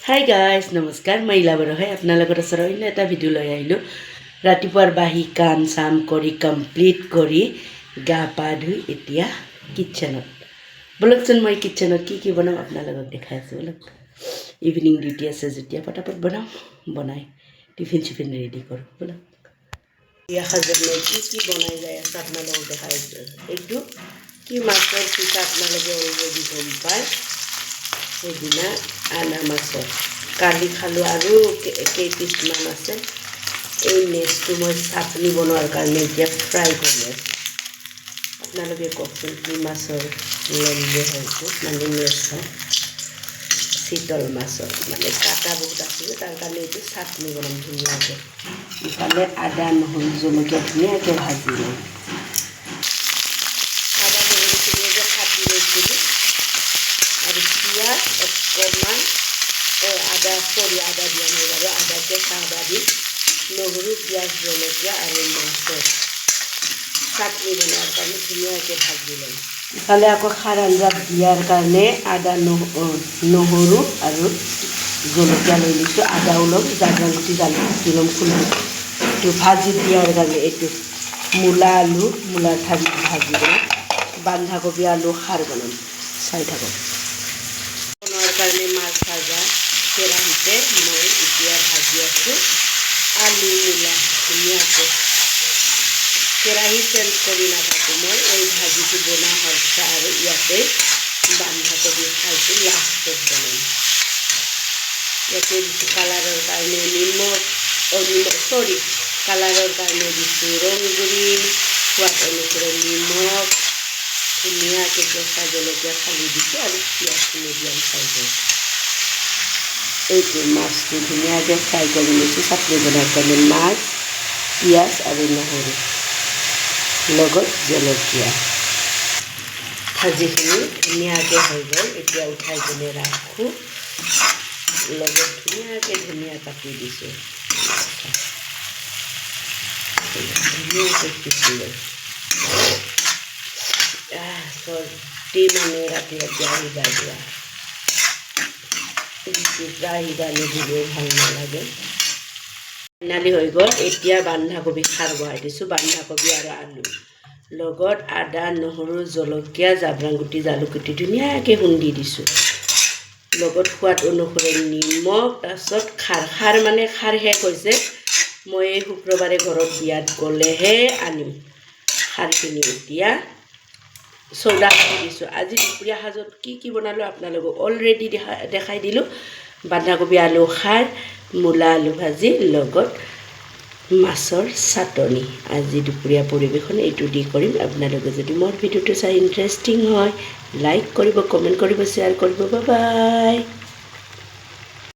high guys नमस्कार मैं इलाबर है आपनालोকৰ ওচৰত অন্য এটা ভিডিও লৈ আহিলো ৰাতিপুৱাৰ বাহি কাম সাম কৰি কমপ্লিট কৰি গা পা ধুই এতিয়া কিচেনত বলকচোন মই কিচেনত কি বনাম আপোনালোকক দেখাই আছো বলক ইভিনিং ডিউটি আছে যেতিয়া পটাপট বনাম বনাই টিফিন ৰেডি কৰো বলক ইয়া হাজৰ মই কি বনাই যায় আছে আপোনালোকক দেখাই আছো এইটো কি মাছৰ পিঠা আপোনালোকে অলৰেডি গম পায় সেইদিনা আনা মাছৰ কালি খালোঁ আৰু কেইপিছমান আছে এই নেক্সটটো মই চাটনি বনোৱাৰ কাৰণে এতিয়া ফ্ৰাই কৰি আছোঁ আপোনালোকে কওকচোন কি মাছৰ লম্বে হয়তো মানে নেক্সট হয় শীতল মাছৰ মানে কাটা বহুত আছিলে তাৰ কাৰণে এইটো চাটনি বনাম ধুনীয়াকৈ ইফালে আদা নহৰু জলকীয়া ধুনীয়াকৈ ভাজি লওঁ আদা নহৰু ধুনীয়াকৈ কাটি লৈছিলোঁ আৰু পিঁয়াজ অকণমান আদা দিয়া নাই বাৰু আদা কেঁচা আদা দি নহৰু পিঁয়াজ জলকীয়া আৰু মাছৰ চাটনি বনোৱাৰ কাৰণে ধুনীয়াকৈ ভাজি ল'ম ইফালে আকৌ খাৰ আঞ্জাত দিয়াৰ কাৰণে আদা নহৰু আৰু জলকীয়া লৈ লৈছোঁ আদাও ল'ম জালুক গুটি ল'ম এইটো ভাজি দিয়াৰ কাৰণে এইটো মূলাৰ ঠাৰি ভাজি ল'ম বন্ধাকবি আলু খাৰ বনাম চাই থাকক বনোৱাৰ কাৰণে মাছ ভাজা কেৰাহীতে মই এতিয়া ভাজি আছোঁ আলু মূলা ধুনীয়াকৈ কেৰাহী চেঞ্জ কৰি নাথাকোঁ মই এই ভাজিটো বনোৱা হৈছে আৰু ইয়াতে বন্ধাকবি খাইছোঁ লাষ্টত বনাম ইয়াতে দিছোঁ কালাৰৰ কাৰণে কালাৰৰ কাৰণে দিছোঁ ৰং গুড়ি সোৱাদ অনুসৰি নিমখ ধুনীয়াকৈ কেঁচা জলকীয়া ফালি দিছোঁ আৰু পিঁয়াজটো মিডিয়াম চাইজৰ এইটো মাছটো ধুনীয়াকৈ ফ্ৰাই কৰি লৈছোঁ চাটনি বনোৱাৰ কাৰণে মাছ পিঁয়াজ আৰু নহৰু লগত জলকীয়া ভাজিখিনি ধুনীয়াকৈ হৈ গ'ল এতিয়া উঠাই কিনে ৰাখোঁ লগত ধুনীয়াকৈ ধনিয়া কাটি দিছোঁ ধুনীয়াকৈ পিচি লৈ চৰ্দি মানে ৰাতি আহিবা যোৱা আহিবানি দিলেও ভাল নালাগে ফাইনালি হৈ গ'ল এতিয়া বন্ধাকবি খাৰ বহাই দিছোঁ বন্ধাকবি আৰু আলু লগত আদা নহৰু জলকীয়া জাব্ৰাং গুটি জালুক গুটি ধুনীয়াকৈ খুন্দি দিছোঁ লগত সোৱাদ অনুসৰি নিমখ তাৰপিছত খাৰ মানে খাৰ শেষ হৈছে মই এই শুক্ৰবাৰে ঘৰত বিয়াত গ'লেহে আনিম খাৰখিনি এতিয়া চৌদা কাটি দিছোঁ আজি দুপৰীয়া সাজত কি বনালোঁ আপোনালোকক অলৰেডি দেখাই দিলোঁ বন্ধাকবি আলু খাৰ মূলা আলু ভাজি লগত মাছৰ চাটনি আজি দুপৰীয়া পৰিৱেশন এইটো দি কৰিম আপোনালোকে যদি মোৰ ভিডিঅ'টো চাই ইণ্টাৰেষ্টিং হয় লাইক কৰিব কমেণ্ট কৰিব শ্বেয়াৰ কৰিব বাই বাই